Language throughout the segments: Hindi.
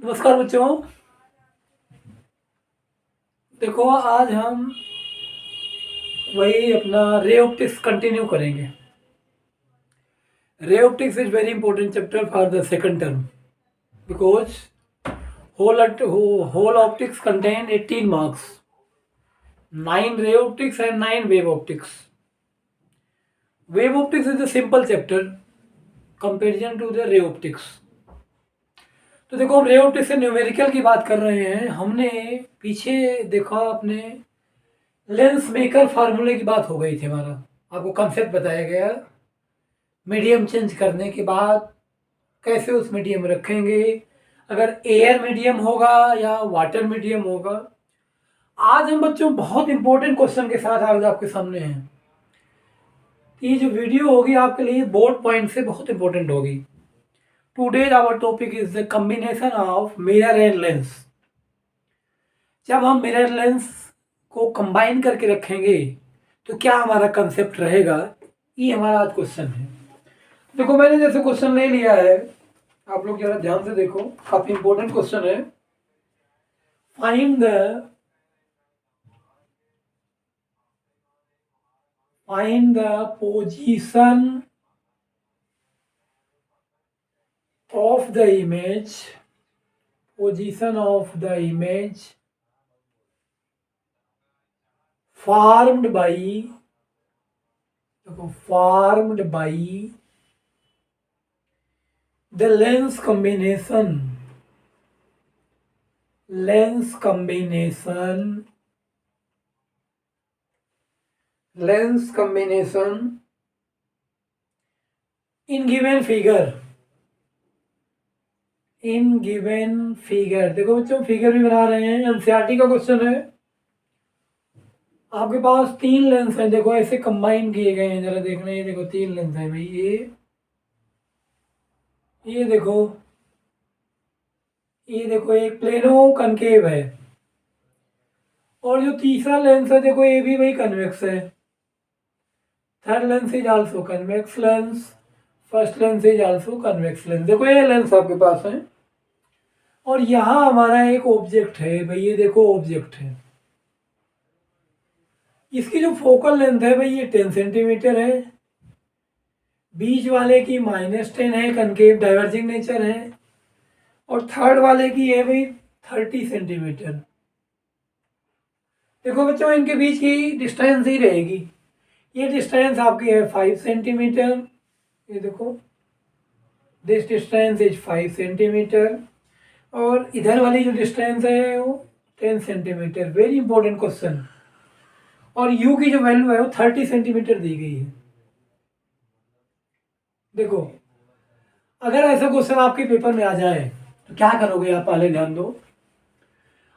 नमस्कार बच्चों। देखो आज हम वही अपना रे ऑप्टिक्स कंटिन्यू करेंगे। Ray optics is very important chapter for the second term because whole optics contain 18 marks, 9 ray optics and 9 wave optics. Wave optics is a simple chapter comparison to the ray optics. तो देखो हम रे ऑप्टिक्स से न्यूमेरिकल की बात कर रहे हैं। हमने पीछे देखा अपने लेंस मेकर फार्मूले की बात हो गई थी। हमारा आपको कंसेप्ट बताया गया मीडियम चेंज करने के बाद कैसे उस मीडियम रखेंगे, अगर एयर मीडियम होगा या वाटर मीडियम होगा। आज हम बच्चों बहुत इंपॉर्टेंट क्वेश्चन के साथ आज आपके सामने हैं। ये जो वीडियो होगी आपके लिए बोर्ड पॉइंट से बहुत इंपॉर्टेंट होगी। Today our topic is the combination of mirror and lens. जब हम मिरर लेंस को कंबाइन करके रखेंगे तो क्या हमारा कंसेप्ट रहेगा, ये हमारा आज क्वेश्चन है। देखो मैंने जैसे क्वेश्चन ले लिया है, आप लोग जरा ध्यान से देखो, काफी इंपॉर्टेंट क्वेश्चन है। Find the position of the image formed by the lens combination in given figure। देखो बच्चों फिगर भी बना रहे हैं, एनसीईआरटी का क्वेश्चन है। आपके पास 3 लेंस है, देखो ऐसे कंबाइन किए गए हैं, जरा देखना। ये देखो 3 लेंस है भाई, ये देखो, एक प्लेनो कनकेव है, और जो तीसरा लेंस है देखो ये भी भाई कन्वेक्स है। Third lens is also convex lens, first lens is also convex lens. देखो ये लेंस आपके पास है, और यहाँ हमारा एक ऑब्जेक्ट है भाई, ये देखो ऑब्जेक्ट है। इसकी जो फोकल लेंथ है भाई ये 10 सेंटीमीटर है, बीच वाले की -10 है, कनकेव डाइवर्जिंग नेचर है, और थर्ड वाले की है भाई 30 सेंटीमीटर। देखो बच्चों इनके बीच की डिस्टेंस ही रहेगी, ये डिस्टेंस आपकी है 5 सेंटीमीटर। ये देखो दिस डिस्टेंस इज 5 सेंटीमीटर, और इधर वाली जो डिस्टेंस है वो 10 सेंटीमीटर। Very important question. और u की जो वैल्यू है वो 30 सेंटीमीटर दी गई है। देखो अगर ऐसा क्वेश्चन आपके पेपर में आ जाए तो क्या करोगे आप, पहले ध्यान दो।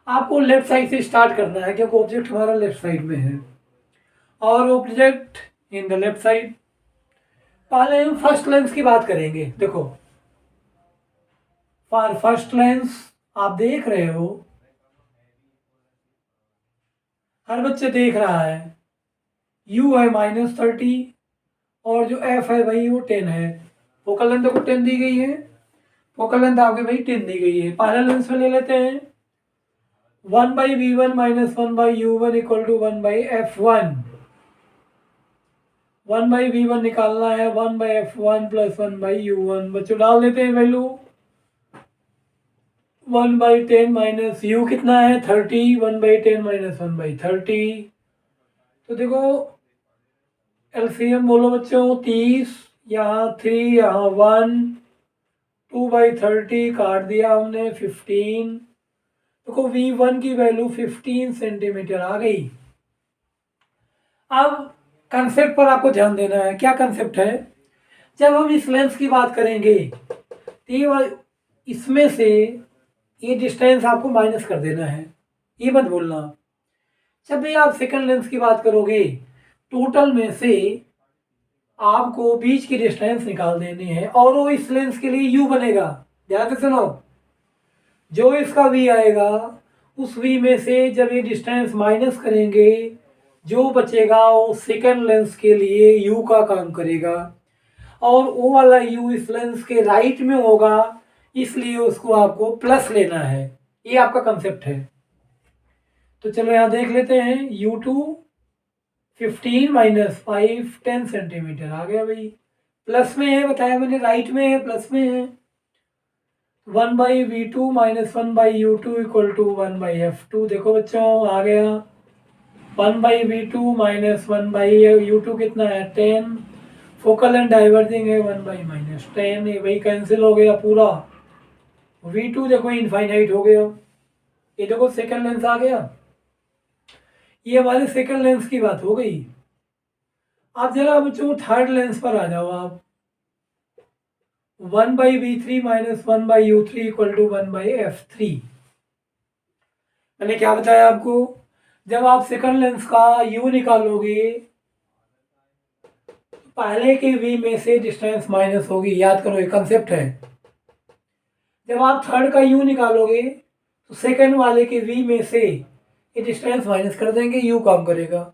आपको लेफ्ट साइड से स्टार्ट करना है, क्योंकि ऑब्जेक्ट हमारा लेफ्ट साइड में है, और object in the left side. पहले हम फर्स्ट लेंस की बात करेंगे। देखो फॉर फर्स्ट लेंस आप देख रहे हो, हर बच्चे देख रहा है, u है -30, और जो f है भाई वो 10 है। फोकल लेंथ को 10 दी गई है, फोकल लेंथ आपके भाई 10 दी गई है। पहले लेंस में ले लेते हैं 1/v1 - 1/u1 = 1/f1। 1/v1 निकालना है, 1/f1 + 1/u1। बच्चों डाल देते हैं वैल्यू, 1/10 - u कितना है 30, 1/10 - 1/30। तो देखो एलसीएम बोलो बच्चों 30, यहाँ 3, यहाँ 1, 2/30 काट दिया हमने 15। देखो v1 की वैल्यू 15 सेंटीमीटर आ गई। अब कंसेप्ट पर आपको ध्यान देना है। क्या कंसेप्ट है, जब हम इस लेंस की बात करेंगे तो इसमें से ये डिस्टेंस आपको माइनस कर देना है, ये मत भूलना। जब भी आप सेकंड लेंस की बात करोगे, टोटल में से आपको बीच की डिस्टेंस निकाल देनी है, और वो इस लेंस के लिए u बनेगा। ध्यान से सुनो, जो इसका v आएगा उस v में से जब ये डिस्टेंस माइनस करेंगे, जो बचेगा वो सेकंड लेंस के लिए u का काम करेगा, और वो वाला u इस लेंस के राइट में होगा, इसलिए उसको आपको प्लस लेना है। ये आपका कंसेप्ट है। तो चलो यहाँ देख लेते हैं। U2 15 माइनस 5 10 सेंटीमीटर आ गया भाई। प्लस में है, बताया मैंने, राइट में है, प्लस में है। 1/V2 minus 1/U2 equal to 1/F2। देखो बच्चों आ गया। 1/V2 माइनस 1/U2 कितना है 10। फोकल एंड डाइवर्जिंग है 1/-10। ये भाई कैंसिल हो गया पूरा। V2 देखो इनफाइनाइट हो गया। ये देखो सेकंड लेंस आ गया। ये हमारे सेकंड लेंस की बात हो गई। आप जरा बच्चों थर्ड लेंस पर आ जाओ आप। 1/V3 minus 1/U3 equal to 1/F3। मैंने क्या बताया आपको, जब आप सेकंड लेंस का U निकालोगे पहले के V में से डिस्टेंस माइनस होगी। याद करो, ये कंसेप्ट है। जब आप थर्ड का U निकालोगे तो सेकंड वाले के V में से ये डिस्टेंस माइनस कर देंगे, U काम करेगा।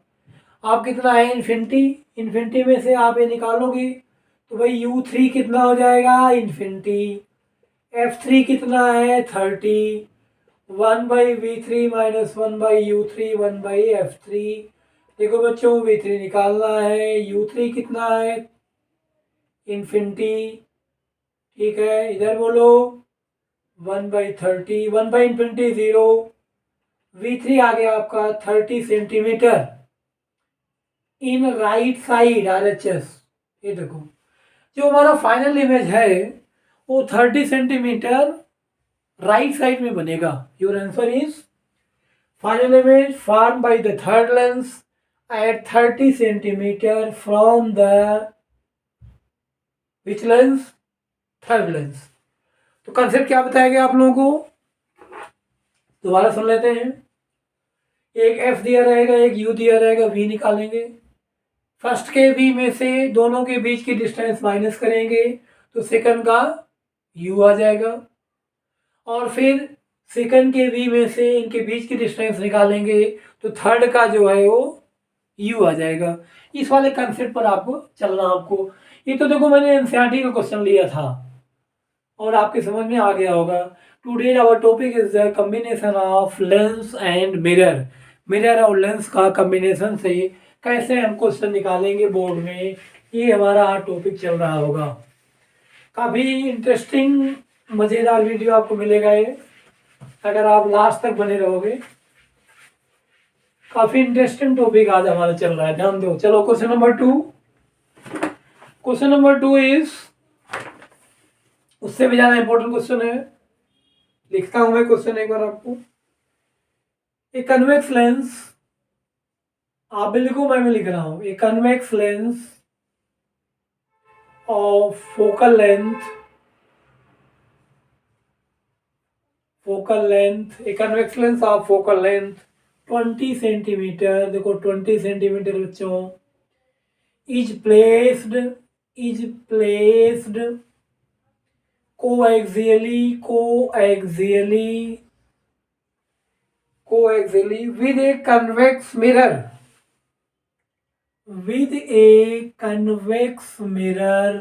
आप कितना है इन्फिनिटी, इन्फिनिटी में से आप ये निकालोगे तो भाई U3 कितना हो जाएगा इन्फिनिटी। F3 कितना है 30। 1/V3 minus 1/U3 1/F3। देखो बच्चों V3 निकालना है, U3 कितना है इन्फिनिटी। ठीक है, इधर बोलो 1/30। 1/इन्फिनिटी 0। V3 आ गया आपका 30 centimetre in right side RHS। ये देखो जो हमारा फाइनल इमेज है वो 30 सेंटीमीटर राइट साइड में बनेगा। Your answer is final image form by the third lens at 30 centimetre from the which lens, third lens. तो कंसेप्ट क्या बताया गया आप लोगों को, दोबारा सुन लेते हैं। एक F दिया रहेगा, एक U दिया रहेगा, V निकालेंगे। फर्स्ट के V में से दोनों के बीच की डिस्टेंस माइनस करेंगे तो सेकंड का U आ जाएगा। और फिर सेकंड के V में से इनके बीच की डिस्टेंस निकालेंगे तो थर्ड का जो है वो U आ जाएगा। इस वाले कंसेप्ट पर आपको चलना। आपको ये तो देखो मैंने एनसीईआरटी का क्वेश्चन लिया था और आपके समझ में आ गया होगा। Today our topic is the combination of lens and mirror. Mirror और लेंस का कॉम्बिनेशन से कैसे हम क्वेश्चन निकालेंगे बोर्ड में, ये हमारा टॉपिक चल रहा होगा। काफ़ी इंटरेस्टिंग मज़ेदार वीडियो आपको मिलेगा ये, अगर आप लास्ट तक बने रहोगे। काफ़ी इंटरेस्टिंग टॉपिक आज हमारा चल रहा है, ध्यान दो। चलो question number 2। Question number 2 is उससे भी ज़्यादा इंपॉर्टेंट क्वेश्चन है। लिखता हूं मैं क्वेश्चन एक बार आपको। ए कन्वेक्स लेंस, आप भी लिखो मैं भी लिख रहा हूं। A convex lens of focal length, a convex lens of focal length 20 centimetre. देखो 20 सेंटीमीटर बच्चों। Is placed coaxially with a convex mirror,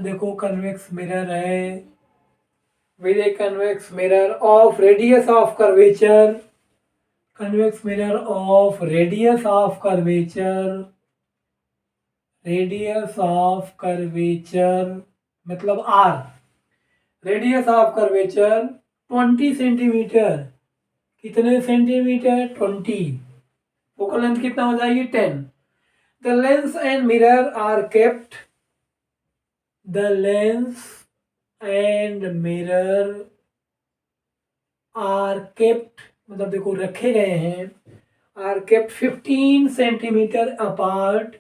देखो कन्वेक्स मिरर है, with a convex mirror of radius of curvature, convex mirror of radius of curvature मतलब R, radius of curvature 20 centimetre. कितने सेंटीमीटर 20। फोकल लेंथ कितना हो जाएगी 10। The lens and mirror are kept, the lens and mirror are kept मतलब देखो रखे गए हैं, are kept 15 centimetre apart,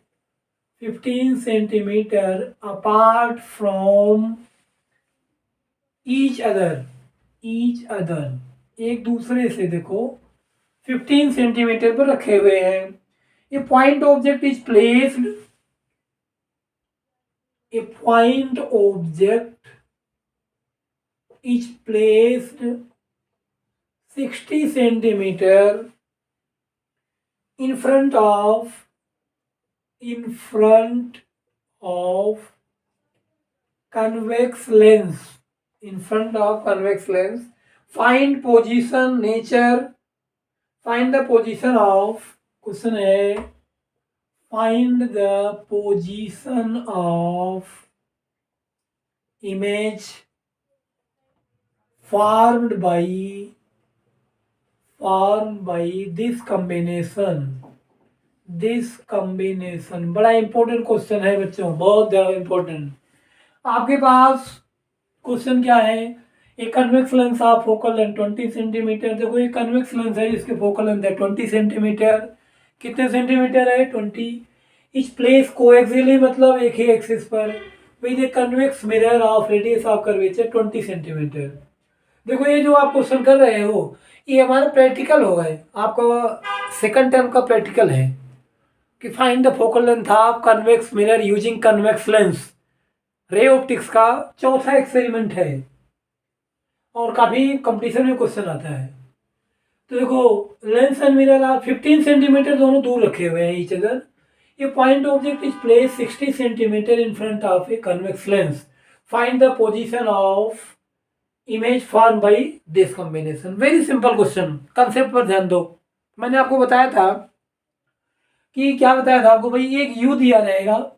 15 centimetre apart from each other, एक दूसरे से देखो 15 सेंटीमीटर पर रखे हुए हैं। A point object is placed, a point object is placed 60 centimetre in front of convex lens, in front of convex lens. Find position nature, find the position of, question है find the position of image formed by this combination। बड़ा इंपॉर्टेंट क्वेश्चन है बच्चों, बहुत ज़्यादा इंपॉर्टेंट। आपके पास क्वेश्चन क्या है, एक convex lens of focal length 20 centimetre. देखो ये कन्वेक्स लेंस है जिसके फोकल लेंथ है 20 सेंटीमीटर। कितने सेंटीमीटर है? 20। इच प्लेस कोएक्सियली मतलब एक ही एक्सिस पर with a convex mirror of radius of curvature 20 centimetre. देखो ये जो आप क्वेश्चन कर रहे हो ये हमारा प्रैक्टिकल होगा, आपका सेकंड टर्म का प्रैक्टिकल है कि find the focal length of convex mirror using convex lens. Ray optics का चौथा एक्सपेरिमेंट है और काफ़ी कंपटीशन में क्वेश्चन आता है। तो देखो लेंस एंड मिरर आप 15 सेंटीमीटर दोनों दूर रखे हुए हैं ईच अदर। ये point object is place 60 centimetre in front of a convex lens. Find the position of image form by this combination. Very simple question, concept पर ध्यान दो। मैंने आपको बताया था कि क्या बताया था आपको भाई, एक यू दिया रहेगा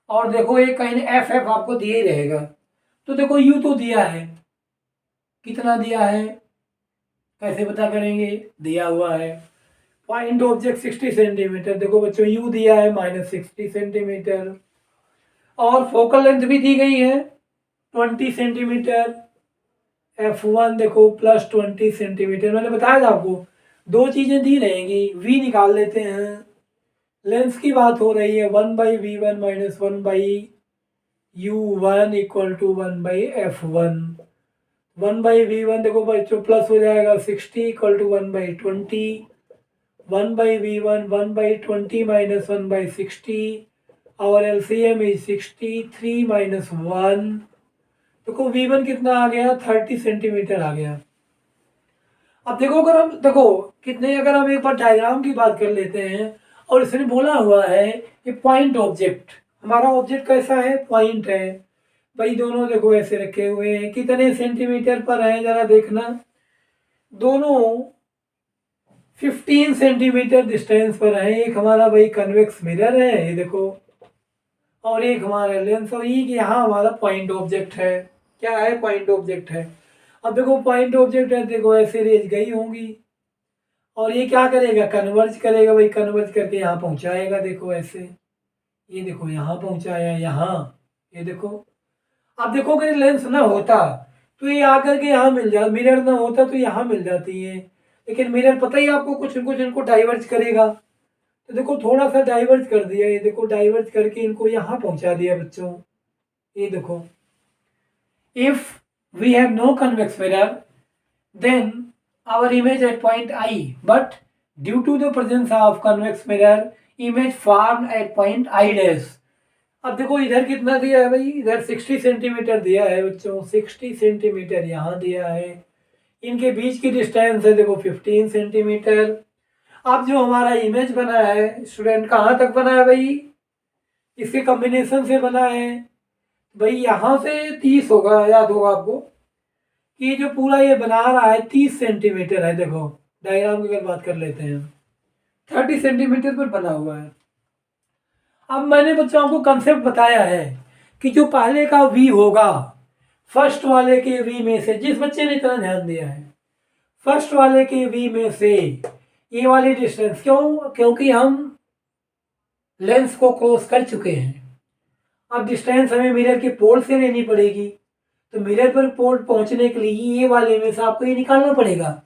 और देखो एक कहीं एफ एफ आपको दिया ही रहेगा। तो देखो यू तो दिया है, कितना दिया है कैसे पता करेंगे, दिया हुआ है पॉइंट ऑब्जेक्ट 60 सेंटीमीटर। देखो बच्चों यू दिया है -60 सेंटीमीटर और फोकल लेंथ भी दी गई है 20 सेंटीमीटर। F1 देखो +20 सेंटीमीटर। मैंने बताया था आपको दो चीज़ें दी रहेंगी, V निकाल लेते हैं। लेंस की बात हो रही है 1/V1 - 1/U1 = 1/F1। 1/V1 देखो बच्चों प्लस हो जाएगा 60 = 1/20। 1/V1 1/20 - 1/60 और LCM is 63 - 1। देखो V1 कितना आ गया? 30 सेंटीमीटर आ गया। अब देखो अगर हम देखो कितने, अगर हम एक बार डायग्राम की बात कर लेते हैं और इसने बोला हुआ है कि पॉइंट ऑब्जेक्ट, हमारा ऑब्जेक्ट कैसा है? पॉइंट है भाई। दोनों देखो ऐसे रखे हुए हैं, कितने सेंटीमीटर पर है जरा देखना। दोनों 15 सेंटीमीटर डिस्टेंस पर है। एक हमारा भाई कन्वेक्स मिरर है ये देखो, और एक हमारा लेंस, और ये यहाँ हमारा पॉइंट ऑब्जेक्ट है। क्या है? पॉइंट ऑब्जेक्ट है। अब देखो पॉइंट ऑब्जेक्ट है, देखो ऐसे रेज गई होंगी और ये क्या करेगा? कन्वर्ज करेगा भाई, कन्वर्ज करके यहाँ पहुँचाएगा। देखो ऐसे, ये देखो यहाँ पहुँचाया, यहाँ ये देखो। अब देखो अगर लेंस ना होता तो ये आकर के यहाँ मिल जाता, मिरर ना होता तो यहाँ मिल जाती है, लेकिन मिरर पता ही आपको कुछ इनको डाइवर्ज करेगा। तो देखो थोड़ा सा डाइवर्ज कर दिया, ये देखो डाइवर्ज करके इनको यहाँ पहुँचा दिया बच्चों। ये देखो if we have no convex mirror then our image at point I, but due to the presence of convex mirror image formed at point I dash। अब देखो इधर कितना दिया है भाई? इधर 60 सेंटीमीटर दिया है बच्चों, 60 सेंटीमीटर यहाँ दिया है। इनके बीच की डिस्टेंस है देखो 15 सेंटीमीटर। अब जो हमारा इमेज बना है स्टूडेंट, कहाँ तक बना है भाई? इसके कॉम्बिनेशन से बना है भाई, यहाँ से 30 होगा, याद होगा आपको कि जो पूरा ये बना रहा है 30 सेंटीमीटर है। देखो डायग्राम की अगर बात कर लेते हैं 30 सेंटीमीटर पर बना हुआ है। अब मैंने बच्चों आपको कंसेप्ट बताया है कि जो पहले का V होगा, फर्स्ट वाले के V में से, जिस बच्चे ने इतना ध्यान दिया है, फर्स्ट वाले के V में से ये वाली डिस्टेंस, क्योंकि हम लेंस को क्रॉस कर चुके हैं। अब डिस्टेंस हमें मिरर के पोल से लेनी पड़ेगी, तो मिरर पर पोल पहुंचने के लिए ये वाले में से आपको ये निकालना पड़ेगा,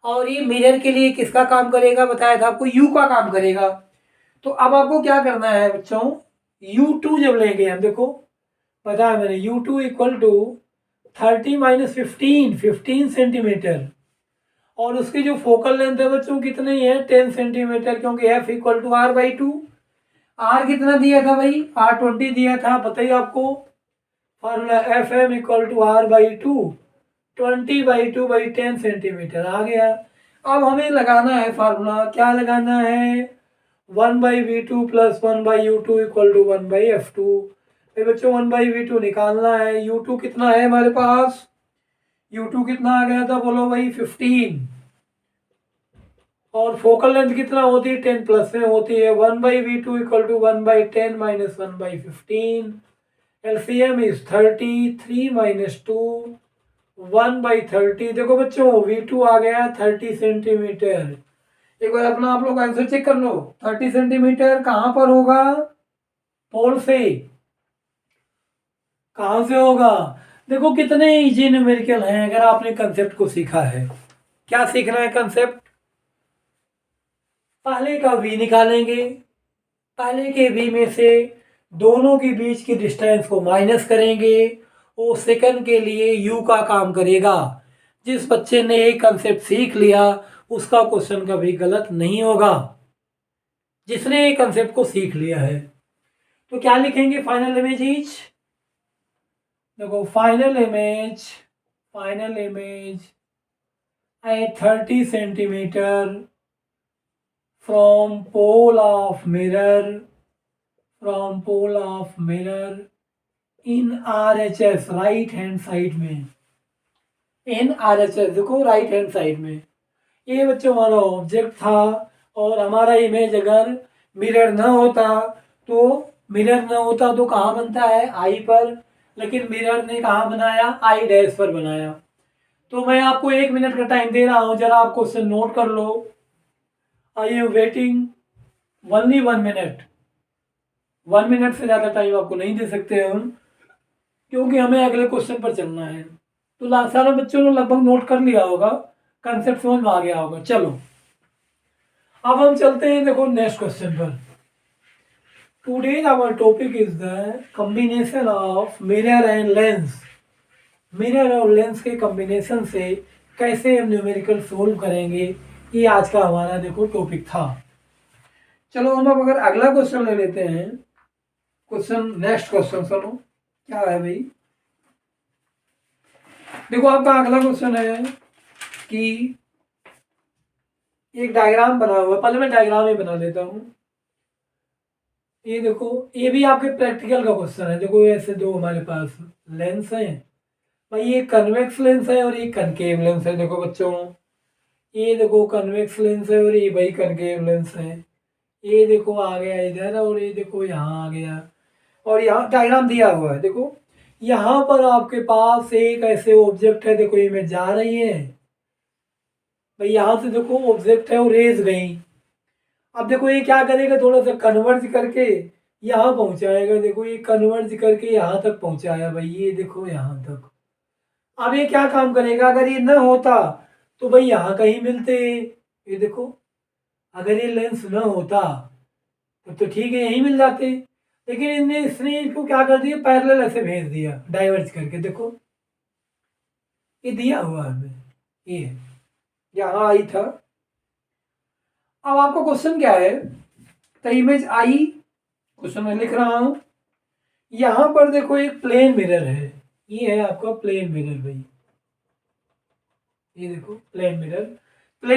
और ये मिरर के लिए किसका काम करेगा? बताया था आपको, U का काम करेगा। तो अब आपको क्या करना है बच्चों, U2 जब लेंगे हम, देखो पता है मैंने, U2 = 30 - 15 सेंटीमीटर, और उसकी जो फोकल लेंथ है बच्चों कितनी है? 10 सेंटीमीटर, क्योंकि F = R/2। R कितना दिया था भाई? R20 दिया था, बताइए आपको फॉर्मूला FM = R/2, 20/2/10 सेंटीमीटर आ गया। अब हमें लगाना है फार्मूला, क्या लगाना है? 1/V2 + 1/U2 = 1/F2। फिर बच्चों 1/v2 निकालना है। u2 कितना है हमारे पास, u2 कितना आ गया था बोलो भाई 15, और फोकल लेंथ कितना होती है 10 प्लस में होती है। 1/v2 equal to 1/10 minus 1/15, LCM is 30, 3 minus 2 1/30। देखो बच्चों v2 आ गया 30 सेंटीमीटर। एक बार अपना आप लोग आंसर चेक कर लो, 30 सेंटीमीटर कहां पर होगा, पोल से, कहां से होगा। देखो कितने इजी न्यूमेरिकल हैं अगर आपने कंसेप्ट को सीखा है। क्या सीखना है कंसेप्ट, पहले का v निकालेंगे, पहले के v में से दोनों के बीच की डिस्टेंस को माइनस करेंगे, वो सेकंड के लिए u का काम करेगा। जिस बच्चे ने एक कंसेप्ट सीख लिया उसका क्वेश्चन कभी गलत नहीं होगा, जिसने एक कंसेप्ट को सीख लिया है। तो क्या लिखेंगे, फाइनल इमेज इज, देखो final image at 30 centimetre from pole of mirror in RHS right hand side में, इन RHS देखो राइट हैंड साइड में। ये बच्चों हमारा ऑब्जेक्ट था, और हमारा इमेज अगर मिरर न होता तो कहाँ बनता है, आई पर, लेकिन मिरर ने कहाँ बनाया, आई डैश पर बनाया। तो मैं आपको 1 मिनट का टाइम दे रहा हूँ, जरा आप क्वेश्चन नोट कर लो। I am waiting only 1 minute. 1 minute से ज़्यादा टाइम आपको नहीं दे सकते हम, क्योंकि हमें अगले क्वेश्चन पर चलना है। तो सारे बच्चों ने लगभग नोट कर लिया होगा, कंसेप्ट समझ में आ गया होगा। चलो अब हम चलते हैं देखो नेक्स्ट क्वेश्चन पर। Today our topic is the combination of mirror and lens. Mirror और लेंस के कॉम्बिनेशन से कैसे हम न्यूमेरिकल सोल्व करेंगे, ये आज का हमारा देखो टॉपिक था। चलो हम अब अगर अगला क्वेश्चन ले लेते हैं, नेक्स्ट क्वेश्चन सुनो क्या है भाई। देखो आपका अगला क्वेश्चन है कि एक डायग्राम बना हुआ है, पहले मैं डायग्राम ही बना लेता हूँ। ये देखो ये भी आपके प्रैक्टिकल का क्वेश्चन है। देखो ऐसे दो हमारे पास लेंस हैं भाई, ये कन्वेक्स लेंस है और ये कनकेव लेंस है। देखो बच्चों ये देखो कन्वेक्स लेंस है और ये भाई कनकेव लेंस है। ये देखो आ गया इधर और ये देखो यहाँ आ गया, और यहाँ डायग्राम दिया हुआ है। देखो यहाँ पर आपके पास एक ऐसे ऑब्जेक्ट है, देखो इमेज जा रही है भाई, यहाँ से देखो ऑब्जेक्ट है और रेज गई। अब देखो ये क्या करेगा, थोड़ा सा कन्वर्ज करके यहाँ पहुँचाएगा। देखो ये कन्वर्ज करके यहाँ तक पहुँचाया भाई, ये देखो यहाँ तक। अब ये क्या काम करेगा, अगर ये न होता तो भाई यहाँ कहीं मिलते, ये देखो अगर ये लेंस न होता तो ठीक है यहीं मिल जाते, लेकिन इसने इसको क्या कर दिया, पैरेलल ऐसे भेज दिया डाइवर्ज करके। देखो ये दिया हुआ हमें, ये यहाँ आई था। अब आपका क्वेश्चन क्या है, द इमेज आई, क्वेश्चन में लिख रहा हूं, यहां पर देखो एक प्लेन मिरर है, ये है आपका प्लेन मिरर भाई। ये देखो प्लेन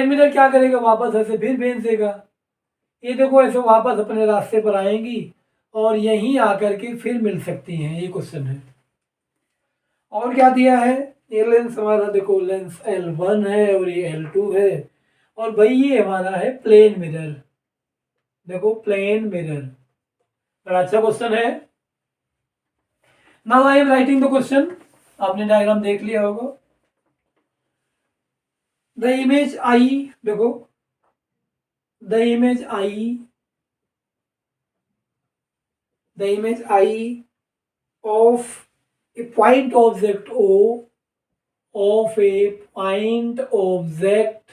मिरर क्या करेगा, वापस ऐसे फिर भेज देगा। ये देखो ऐसे वापस अपने रास्ते पर आएंगी और यहीं आकर के फिर मिल सकती हैं, ये क्वेश्चन है। और क्या दिया है, ये लेंस हमारा देखो लेंस L1 है और ये L2 है, और भाई ये हमारा है प्लेन मिरर। देखो प्लेन मिरर, बड़ा अच्छा क्वेश्चन है। Now I am writing the question, आपने डायग्राम देख लिया होगा। द इमेज आई, देखो the image I of a point object O, of a point object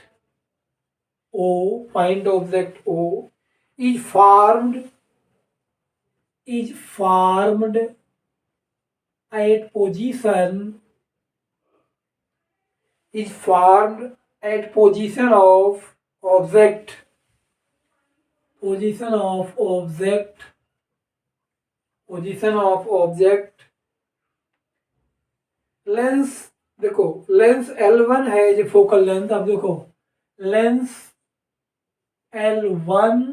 O is formed at position of object lens. देखो लेंस L1 है जो फोकल लेंथ। अब देखो लेंस L1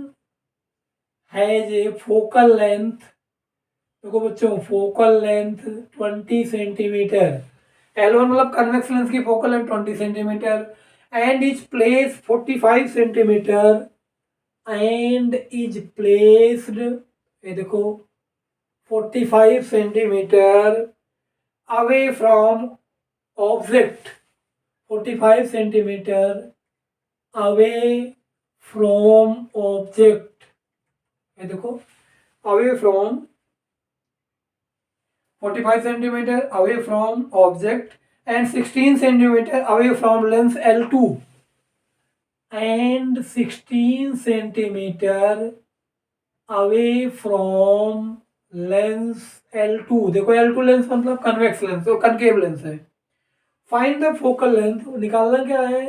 है जो फोकल लेंथ देखो बच्चों, फोकल लेंथ 20 सेंटीमीटर, L1 मतलब कन्वेक्स लेंस की focal length 20 centimetre and is place 45 centimetre and is placed, ये देखो 45 centimetre away from object, 45 centimetre away from object, ये देखो away from 45 centimeter away from object and 16 centimeter away from lens L2 and 16 centimeter away from lens L2। देखो L2 लेंस मतलब कन्वेक्स लेंस, तो कनकेव लेंस है। फाइंड द फोकल लेंथ, निकालना क्या है,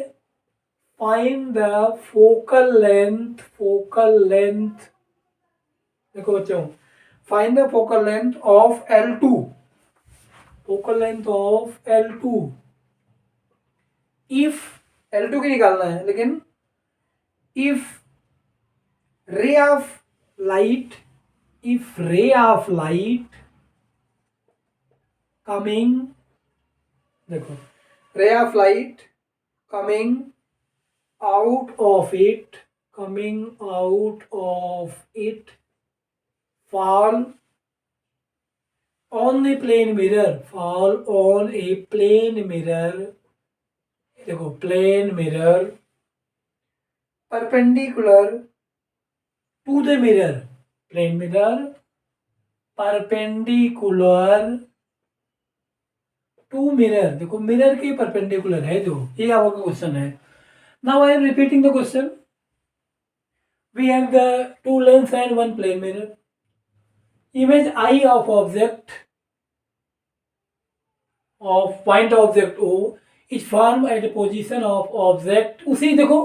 find the focal length, focal length, देखो बच्चों, find the focal length of L2, focal length of L2 if L2 की निकालना है, लेकिन if ray of light, if ray of light coming, देखो ray of light coming out of it, coming out of it fall on the plane mirror, fall on a plane mirror, देखो plane mirror perpendicular to the mirror, plane mirror perpendicular to mirror, देखो मिरर के परपेंडिकुलर है जो, ये आपका क्वेश्चन है। Now I am repeating the question, we have the two lens and one plane mirror, image I of object of point object O is formed at the position of object, उसी देखो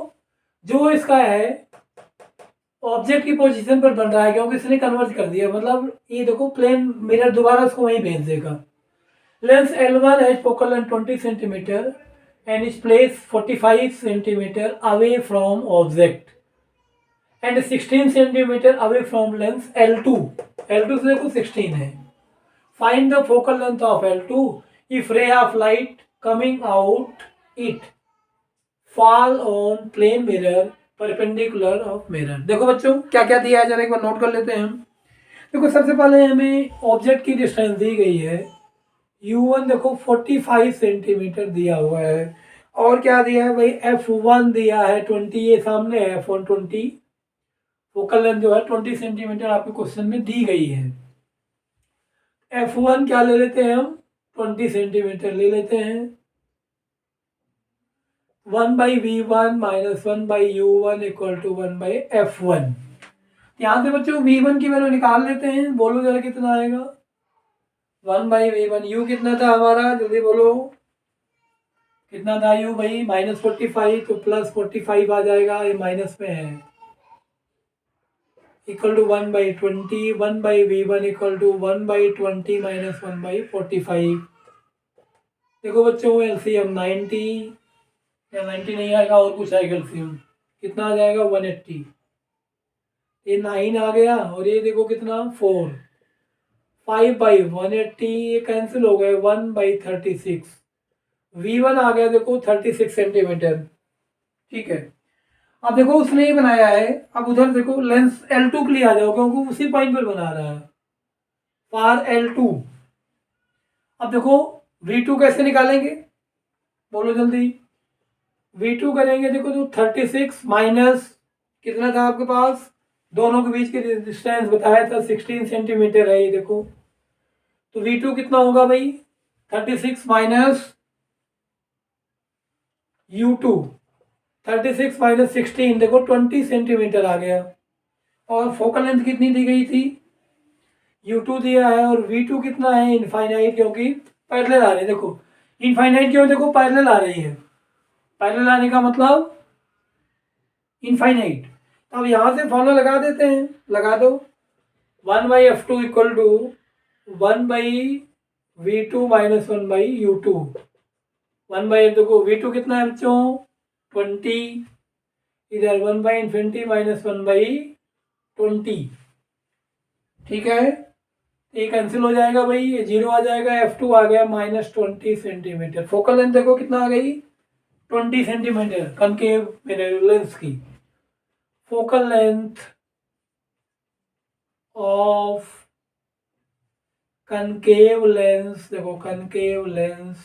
जो इसका है ऑब्जेक्ट की पोजीशन पर बन रहा है क्योंकि इसने कन्वर्ट कर दिया, मतलब ये देखो प्लेन मिरर दोबारा उसको वहीं भेज देगा। Lens L1 has focal length 20 centimetre and is place 45 centimetre away from object and 16 centimetre away from lens L2, L2 से देखो 16 है। Find the focal length of L2 if ray of light coming out it fall on plane mirror perpendicular of mirror. देखो बच्चों क्या क्या दिया है, जरा एक बार नोट कर लेते हैं हम। देखो सबसे पहले हमें ऑब्जेक्ट की डिस्टेंस दी गई है, U1 देखो 45 सेंटीमीटर दिया हुआ है, और क्या दिया है भाई, F1 दिया है 20, ये सामने है F1 20, फोकल लेंथ जो है 20 सेंटीमीटर आपके क्वेश्चन में दी गई है। F1 क्या ले लेते हैं हम, 20 सेंटीमीटर ले लेते हैं, 1/V1 minus 1/U1 equal to 1/F1। यहाँ से बच्चों V1 की वैल्यू निकाल लेते हैं, बोलो जरा कितना आएगा, 1/V1, U कितना था हमारा, जल्दी बोलो कितना था U भाई, -45, तो +45 आ जाएगा, ये माइनस में है, equal to 1/20, 1/V1 equal to 1/20 minus 1/45। देखो बच्चों एलसीएम 90 या 90 नहीं आएगा और कुछ आएगा, एलसीएम कितना आ जाएगा 180, ये 9 आ गया और ये देखो कितना 4, 5/180 ये कैंसिल हो गए, 1/36, V1 आ गया देखो 36 सेंटीमीटर, ठीक है। अब देखो उसने ही बनाया है, अब उधर देखो लेंस L2 के लिए आ जाओ क्योंकि उसी पॉइंट पर बना रहा है, फॉर L2। अब देखो V2 कैसे निकालेंगे, बोलो जल्दी, V2 करेंगे, देखो तो 36 माइनस कितना था आपके पास, दोनों के बीच की डिस्टेंस बताया था 16 सेंटीमीटर है, ये देखो तो V2 कितना होगा भाई, 36 माइनस U2, 36 माइनस 16 देखो 20 सेंटीमीटर आ गया, और फोकल लेंथ कितनी दी गई थी, U2 दिया है, और V2 कितना है इनफाइनाइट, क्योंकि पैरेलल आ रही है, देखो इनफाइनाइट क्यों, देखो पैरेलल आ रही है, पैरेलल आने का मतलब इनफाइनाइट। अब यहाँ से फॉर्मूला लगा देते हैं, लगा दो, 1/F2 equal to 1/V2 minus 1/U2, 1/, देखो V2 कितना है बच्चों 20, इधर 1/∞ माइनस 1/20, ठीक है। ये कैंसिल हो जाएगा भाई, ये 0 आ जाएगा, F2 आ गया -20 सेंटीमीटर। फोकल लेंथ देखो कितना आ गई, 20 सेंटीमीटर कनकेव मिरर लेंस की। Focal length of concave lens, देखो concave lens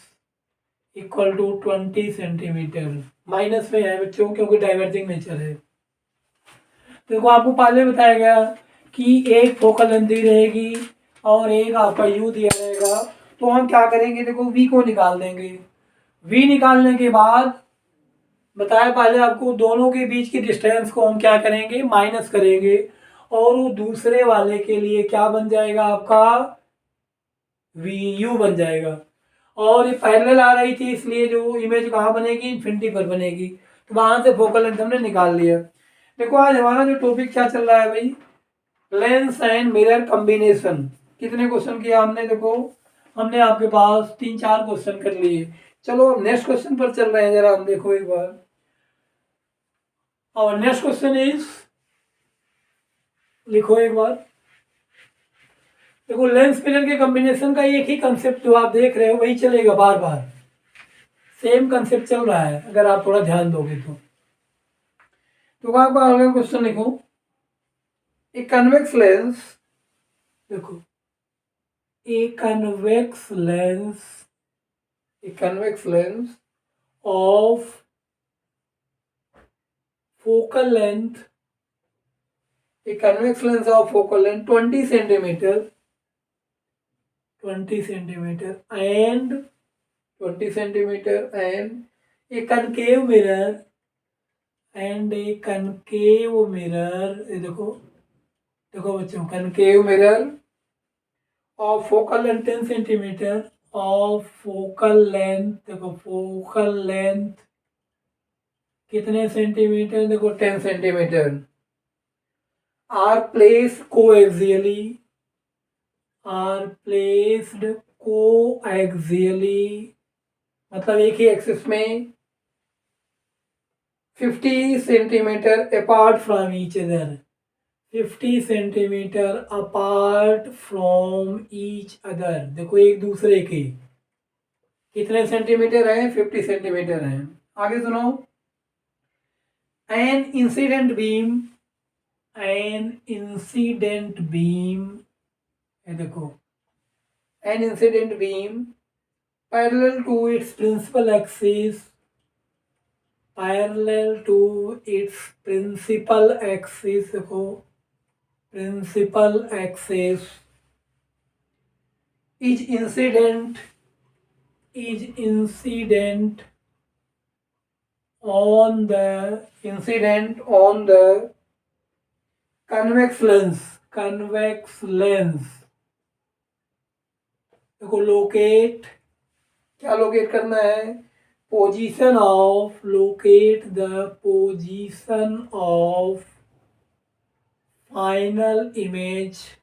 equal to 20 centimetre. Minus में है बच्चों क्योंकि डाइवर्जिंग नेचर है। देखो आपको पहले बताया गया कि एक फोकल लेंथ दी रहेगी और एक आपका यू दिया रहेगा, तो हम क्या करेंगे, देखो वी को निकाल देंगे। वी निकालने के बाद बताया पहले आपको, दोनों के बीच की डिस्टेंस को हम क्या करेंगे, माइनस करेंगे, और वो दूसरे वाले के लिए क्या बन जाएगा आपका, वी यू बन जाएगा। और ये पैरेलल आ रही थी इसलिए जो इमेज कहाँ बनेगी, इन्फिनिटी पर बनेगी, तो वहां से फोकल लेंथ हमने निकाल लिया। देखो आज हमारा जो टॉपिक क्या चल रहा है भाई, लेंस एंड मिरर कॉम्बिनेशन। कितने क्वेश्चन किया हमने, देखो हमने आपके पास 3-4 क्वेश्चन कर लिए। चलो अब नेक्स्ट क्वेश्चन पर चल रहे हैं, जरा हम देखो एक बार। और नेक्स्ट क्वेश्चन इज, लिखो एक बार। देखो लेंस मिरर के कॉम्बिनेशन का एक ही कंसेप्ट जो आप देख रहे हो वही चलेगा, बार बार सेम कंसेप्ट चल रहा है अगर आप थोड़ा ध्यान दोगे तो आपका अगला क्वेश्चन लिखो। ए कन्वेक्स लेंस, देखो a convex lens of focal length, a convex lens of focal length 20 centimeter and 20 centimeter and a concave mirror ये देखो बच्चों, concave mirror of focal length 10 centimeter of focal length, देखो focal length कितने सेंटीमीटर, देखो 10 सेंटीमीटर, आर प्लेस्ड कोएक्सियली मतलब एक ही एक्सिस में 50 centimetre apart from each other, 50 centimetre apart from each other. देखो एक दूसरे के कितने सेंटीमीटर है, 50 सेंटीमीटर है। आगे सुनो, an incident beam, ये देखो an incident beam parallel to its principal axis देखो principal axis is incident on the convex lens देखो लोकेट करना है, locate the position of final image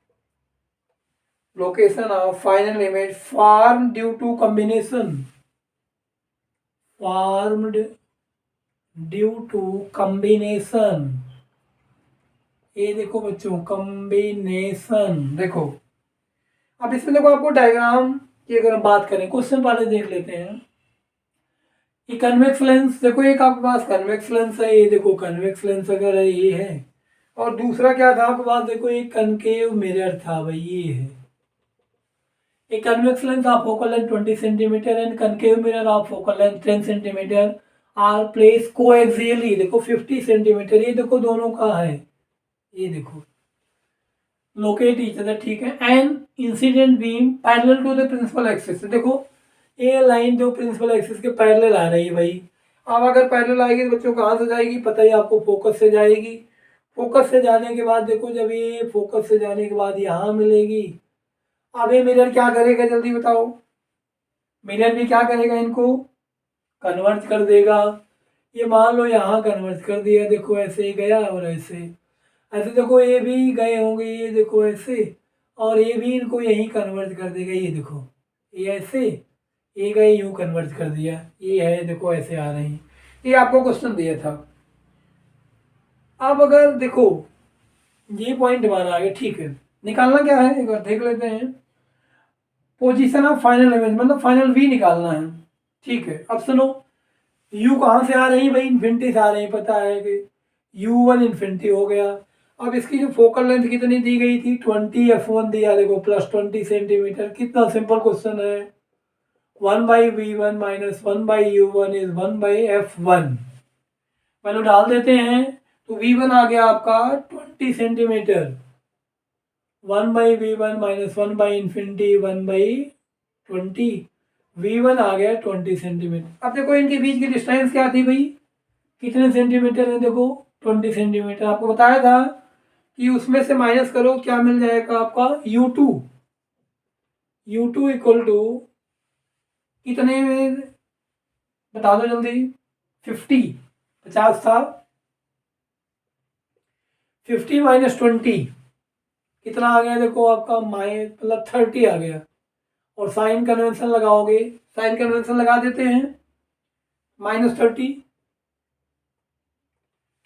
formed due to combination ये देखो बच्चों कॉम्बिनेशन। देखो अब इसमें देखो आपको डायग्राम की अगर हम बात करें, क्वेश्चन पहले देख लेते हैं। ये कन्वेक्स लेंस, देखो एक आपके पास कन्वेक्स लेंस है, ये देखो कन्वेक्स लेंस अगर है ये है, और दूसरा क्या था आपके पास, देखो एक कनकेव मिरर था भाई, ये है। एक convex lens of focal length 20 centimetre and concave mirror of focal length 10 centimetre are place coaxially, देखो 50 सेंटीमीटर, ये देखो दोनों का है, ये देखो लोकेट ईच अदर, ठीक है। And incident beam parallel to the principal axis, देखो ये लाइन जो प्रिंसिपल एक्सिस के पैरेलल आ रही है भाई। अब अगर पैरेलल आएगी तो बच्चों कहाँ से जाएगी, पता ही आपको, फोकस से जाएगी। फोकस से जाने के बाद देखो, जब ये फोकस से जाने के बाद यहाँ मिलेगी, अब ये मिरर क्या करेगा जल्दी बताओ, मिरर भी क्या करेगा, इनको कन्वर्ट कर देगा। ये मान लो यहाँ कन्वर्ट कर दिया, देखो ऐसे ही गया और ऐसे देखो ये भी गए होंगे, ये देखो ऐसे, और ये भी इनको यहीं कन्वर्ट कर देगा, ये देखो ये ऐसे, ये गए यूँ कन्वर्ट कर दिया, ये है देखो ऐसे आ रही, ये आपको क्वेश्चन दिया था। अब अगर देखो ये पॉइंट हमारा आ गया, ठीक है। निकालना क्या है एक बार देख लेते हैं। पोजीशन ऑफ फाइनल इमेज मतलब फाइनल वी निकालना है। ठीक है, अब सुनो, यू कहाँ से आ रही है भाई, इन्फिनिटी से आ रही है, पता है कि u1 इन्फिनिटी हो गया। अब इसकी जो फोकल लेंथ कितनी दी गई थी 20f1 दिया, देखो +20 सेंटीमीटर। कितना सिंपल क्वेश्चन है, 1/v1 minus 1/u1 is 1/f1। Value डाल देते हैं तो v1 आ गया आपका 20 सेंटीमीटर, 1/v1 माइनस 1/इन्फिनिटी 1/20, v1 आ गया 20 सेंटीमीटर। अब देखो इनके बीच की डिस्टेंस क्या थी भाई, कितने सेंटीमीटर है, देखो 20 सेंटीमीटर। आपको बताया था कि उसमें से माइनस करो, क्या मिल जाएगा आपका u2। u2 इक्वल टू कितने में बता दो जल्दी, 50 था, 50 माइनस 20 कितना आ गया, देखो आपका मतलब 30 आ गया। और साइन कन्वेंशन लगाओगे, साइन कन्वेंशन लगा देते हैं, -30,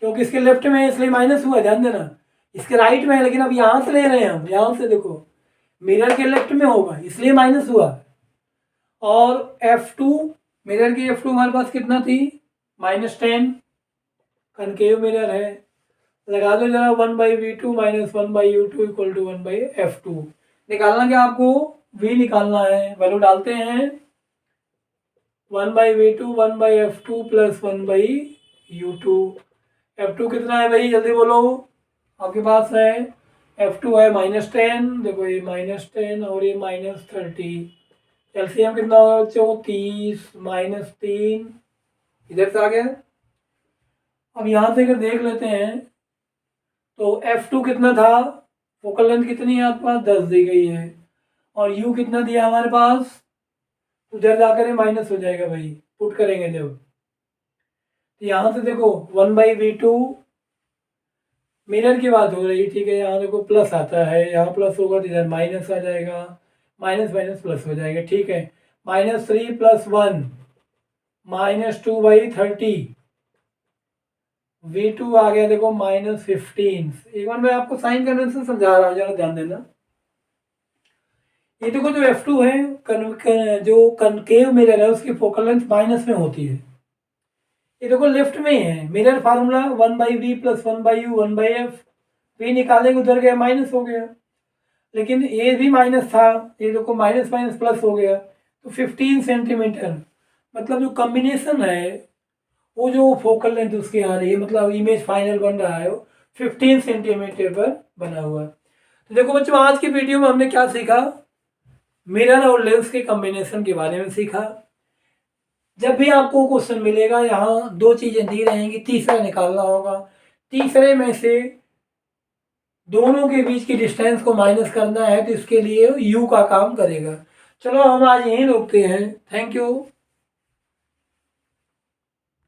क्योंकि इसके लेफ्ट में है इसलिए माइनस हुआ, ध्यान देना। इसके राइट में है लेकिन अब यहाँ से ले रहे हैं हम, यहाँ से देखो मिरर के लेफ्ट में होगा इसलिए माइनस हुआ। और F2, मिरर की F2 हमारे पास कितना थी, -10, कनकेव मिरर है, लगा दो जरा 1/v2 minus 1/u2 equal to 1/f2। निकालना क्या आपको, v निकालना है, वैल्यू डालते हैं 1/v2 1/f2 plus 1/u2। f2 कितना है भाई जल्दी बोलो, आपके पास है f2 है -10, देखो ये -10 और ये -30, एलसीएम कितना होगा बच्चों, 30 -3 इधर से आ गया। अब यहाँ से अगर देख लेते हैं तो f2 कितना था, फोकल लेंथ कितनी है आपके पास 10 दी गई है, और u कितना दिया हमारे पास, उधर जाकर माइनस हो जाएगा भाई, पुट करेंगे जब। तो यहाँ से देखो 1/v2, मिरर की बात हो रही, ठीक है, यहाँ देखो प्लस आता है, यहाँ प्लस होगा तो इधर माइनस आ जाएगा, माइनस माइनस प्लस हो जाएगा, ठीक है। -3 + 1 -2/30, v2 आ गया देखो -15। एक बार मैं आपको साइन कन्वेंशन समझा रहा हूँ, जरा ध्यान देना। ये देखो जो f2 है, जो कनकेव मिरर है उसकी फोकल लेंथ माइनस में होती है। ये देखो लेफ्ट में है, mirror formula 1/v plus 1/u 1/f, v निकालेंगे उधर गया माइनस हो गया, लेकिन ये भी माइनस था, ये देखो माइनस माइनस प्लस हो गया, तो 15 सेंटीमीटर, मतलब जो कॉम्बिनेशन है वो जो फोकल लेंथ उसकी आ रही है, मतलब इमेज फाइनल बन रहा है वो 15 सेंटीमीटर पर बना हुआ। तो देखो बच्चों आज की वीडियो में हमने क्या सीखा, मिरर और लेंस के कॉम्बिनेशन के बारे में सीखा। जब भी आपको क्वेश्चन मिलेगा यहाँ 2 चीज़ें दी रहेंगी, तीसरा निकालना होगा, तीसरे में से दोनों के बीच की डिस्टेंस को माइनस करना है, तो इसके लिए u का काम करेगा। चलो हम आज यहीं रोकते हैं, थैंक यू।